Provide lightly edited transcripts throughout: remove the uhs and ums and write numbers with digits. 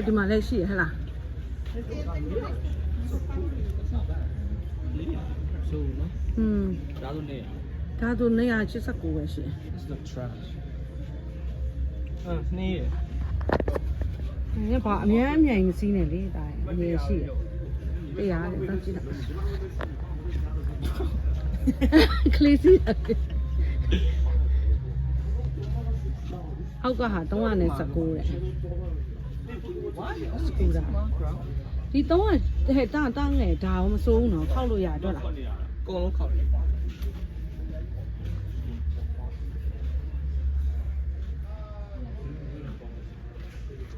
ဒီမှာလည်းရှိရဟလား So, no? ဒါဆို989ပဲရှိ It's the trash. Sneeze. တယ်ဘာအများအမြိုင်မစီးနဲ့လေဒါအမြင်ရှိတယ်တရားလေတော့ကြည့်တော့ကလေးစီးတယ်အောက်ကဟာ319တဲ့စကူတာဒီ3ကဟဲ့တာငယ်ဒါမစိုးဘူးနော်ခောက်လို့ရတော့လား Go on, call.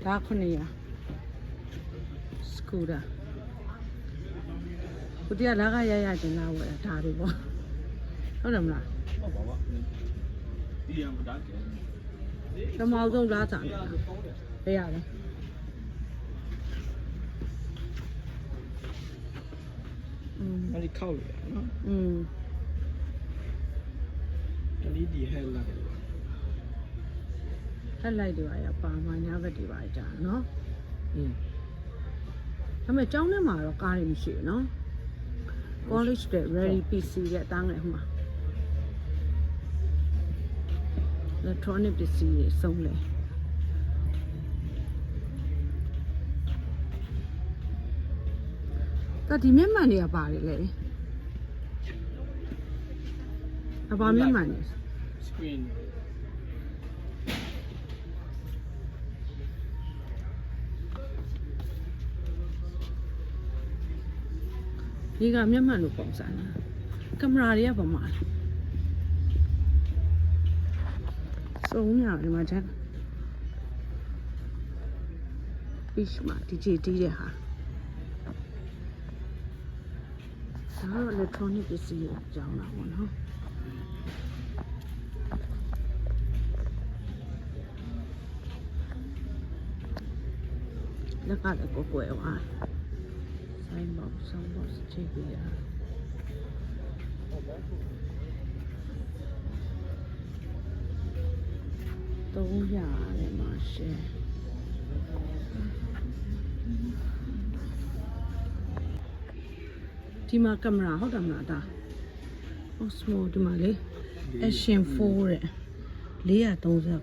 ဒါ900စကူတာဘုရားလာကရရတင်လာဝယ်ဒါတွေပေါ့ဟုတ်တယ်မလား တမောင်ဆုံးလားစားနေတာဘယ်ရလဲ Only call it, no? อันนี้ดีให้ละ ဟက်လိုက်တွေပါမှာညာဘက်တွေပါကြာနော်ဒါပေမဲ့ကျောင်းထဲမှာတော့ကားတွေမရှိဘူးနော် college တဲ့ ready PC တဲ့အတန်းငယ်ဟိုမှာ electronic ပစ္စည်းတွေစုံးလေဒါဒီမျက်မှန်တွေကပါတယ်လေအပါမျက်မှန်တွေ Screen. ဒီကမျက်မှန်လို့ပုံစံလားကင်မရာတွေကဘာမှစုံညာဒီမှာချက်ပြီးမှဒီကြည့်တီးတဲ့ဟာဒါတော့ electronic ပစ္စည်းတွေကြောင်းလာပေါ့နော်လက်ကလည်းကိုကွယ်ဝါဆိုင်ဘောက်ဆောင်ဘောက်ချိတ်ပြရ300ရတယ်မှာရှယ်ဒီမှာကင်မရာဟုတ်တယ်မလားဒါ Osmo ဒီမှာလေ Action 4တဲ့439တဲ့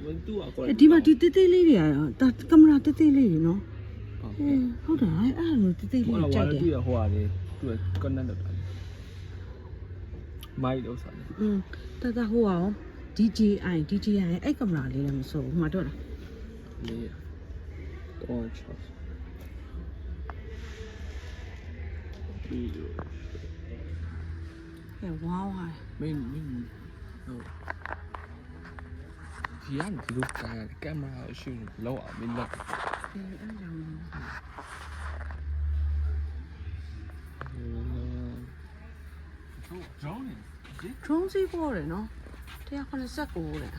When do I call ဒီမှာဒီတေးသေးလေးတွေอ่ะဒါကင်မရာတေးသေးလေးတွေနော်ဟုတ်တယ်အဲ့ဒါလိုတေးသေးလေးကြိုက်တယ် doဟိုဟာလေသူက connect လုပ်တာ mic လို့ဆိုတာ တဟိုအောင် DJI အဲ့ကင်မရာလေးလည်းမစိုးဘူးမှတော့လား လေးတော့ချောပြီးတော့ ဟဲ့ဝါးဝါး မင်းဟုတ်ဒီကဒီလိုကင်မရာရှိလို့လောက်အောင်မင်းလက် အဲ့ကြောင့် drone စီးပေါ်တယ်နော်189တဲ့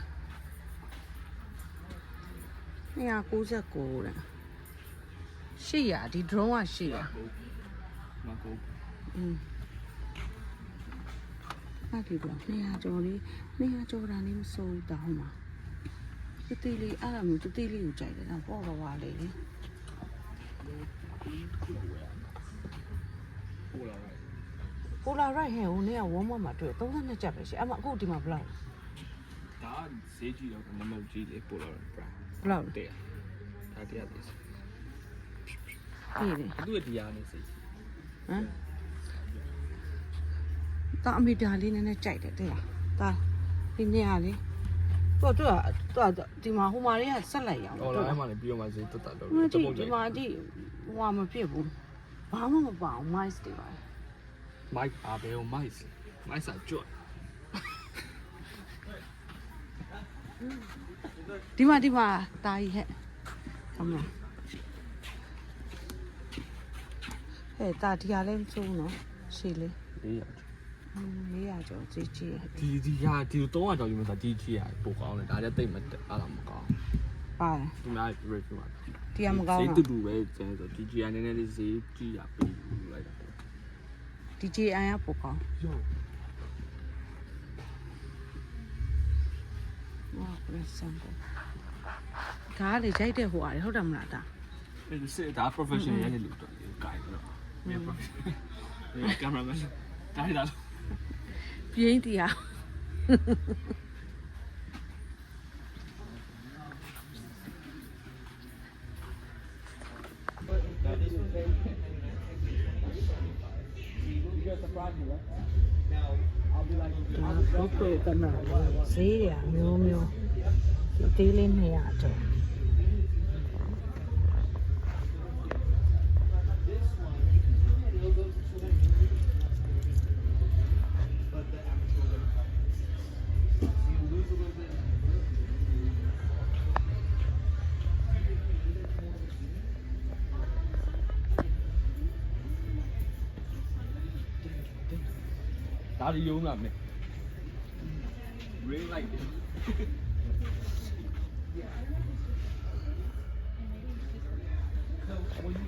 299တဲ့800ဒီ drone က800 မကော အဲ့ဒီတော့200ကျော်လေး200ကျော်တာလေးမစိုးဘူးတောင်းပါတေးလေးအဲ့ဒါမျိုးတေးလေးကိုကြိုက်တယ်နော်ပေါ်ပါလေးလေပိုလာရိုက်ဟဲ့ဟိုနေ့ကဝမ်းမမှာတွေ့32ကျပ်ပဲရှိအဲ့မှာအခုဒီမှာဘယ်လောက် ဒါဈေးကြီးတော့နမကြီးလေးပို့လာတယ် ဘယ်လောက်လဲ တဲ့ဒါတရားသေးစ အေးလေ သူ့တရားနဲ့စိတ် ဟမ်တာအမီတာလေးနည်းနည်းကြိုက်တယ်တဲ့လားတာဒီနေ့ကလေသူကဒီမှာဟိုမှာလေးကဆက်လိုက်ရအောင် ဟောလာအဲ့မှာလည်းပြီးတော့မှဈေးတက်တာတော့ ဒီမှာဒီဟိုမဖြစ်ဘူးဘာမှမပါဘူး mice တွေပါ မိုက်အားပဲမိုက်စာကျွတ် ဒီမှာတာကြီးဟဲ့ဟမ်ဟဲ့တာဒီကလည်းမစိုးနော်ရှည်လေး400ကျော်ကြီးကြီး ဒီ300ကျော်ယူမှသာကြီးကြီးရပိုကောင်းတယ်ဒါလည်းတိတ်မတက်အားမကောင်း ပါတယ် သူများ review မှာ ဒီကမကောင်း ဈေး တော့ တူပဲကျန်ဆို DJI နည်းနည်းလေးဈေးကြီးရပေးလိုက်တာ DJI ကပိုကောင်း ရော 哇，不是三个。ဒါကလေရိုက်တဲ့ဟိုအားဟုတ်တယ်မလားဒါ အဲ့စစ်ဒါ professional ရဲ့လူတော့ကိုင်တော့မင်း professional ကင်မရာမန်ဒါရတာ ပြင်းတရားဒါဘုတ်ကနာဈေးရမျိုးမျိုးဒီသေးလေး200ကျော်ဒါဒီယုံလားမင်း ring light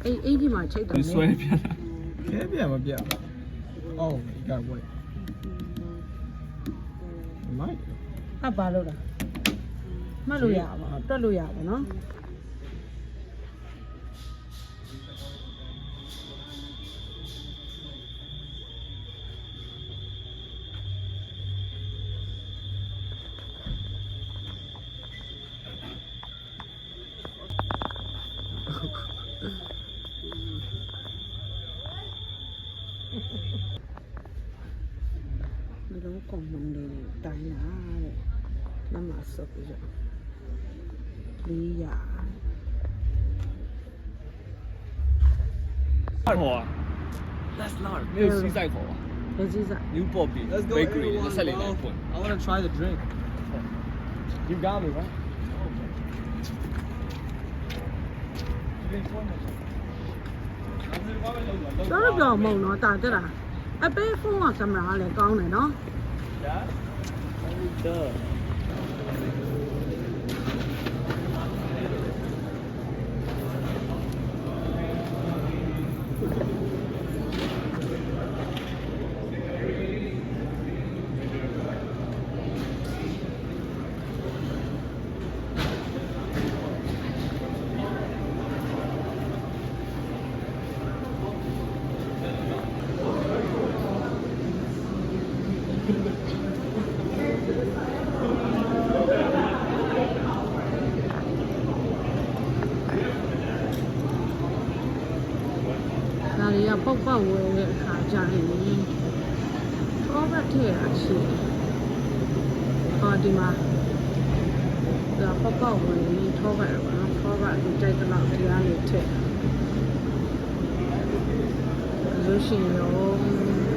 အေးဒီမှာချိတ်တယ် ဆွဲပြန် ခဲပြန်မပြအော်ဒီကဝဲမိုက် အပါလို့လားမှတ်လို့ရပါတွက်လို့ရပါနော်ဒီလိုကောင်မလေးတိုင်းလာတဲ့နမဆော့ပြကြ400 ဟော that's not မင်းစီးဆိုင်ခေါ်ပါ ဘယ်ကြီးစား new poppy bakery ဆက်လေးနဲ့ဖွင့် I want to try the drink you got me right တော့ပြောင်းမုံတော့တာတက်တာအပေးဖုန်းကကင်မရာလည်းကောင်းတယ်နော် ဒါတွေကပေါက်ပေါက်ဝဲတဲ့အခါကျရင်တော့ဘက်ထည့်ရရှိတယ်။အော်ဒီမှာဒါပေါက်ပေါက်ဝဲရင်ထောဘက်ရောနော်ထောဘက်ဒီကြိုက်တဲ့လောက်တရားလေးထည့်လို့ရှိရင်ရော